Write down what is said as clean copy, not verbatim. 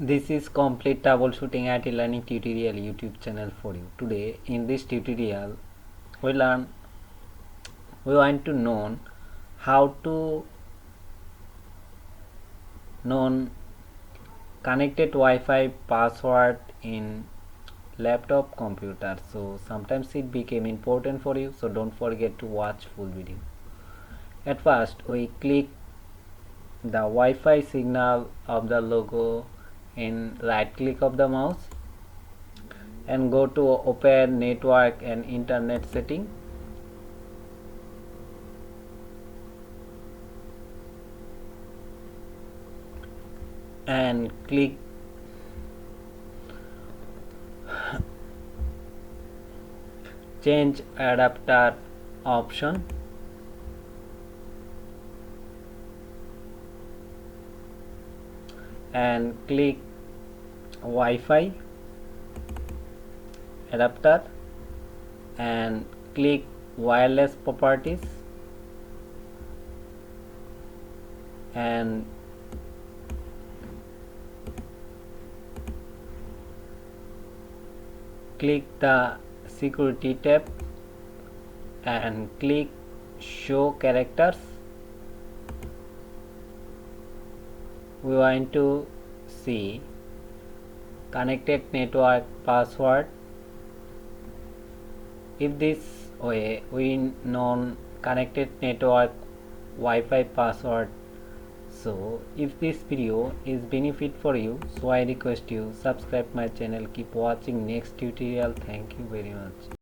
This is complete troubleshooting at learning tutorial YouTube channel for you. Today in this tutorial we want to know how to know connected Wi-Fi password in laptop computer. So sometimes it became important for you, so don't forget to watch full video. At first we click the Wi-Fi signal of the logo in right click of the mouse and go to open network and internet setting. And click change adapter option and click Wi-Fi adapter and click wireless properties and click the security tab and click show characters. We want to see connected network password. If this way we know connected network Wi-Fi password. So if this video is benefit for you, so I request you subscribe my channel, keep watching next tutorial. Thank you very much.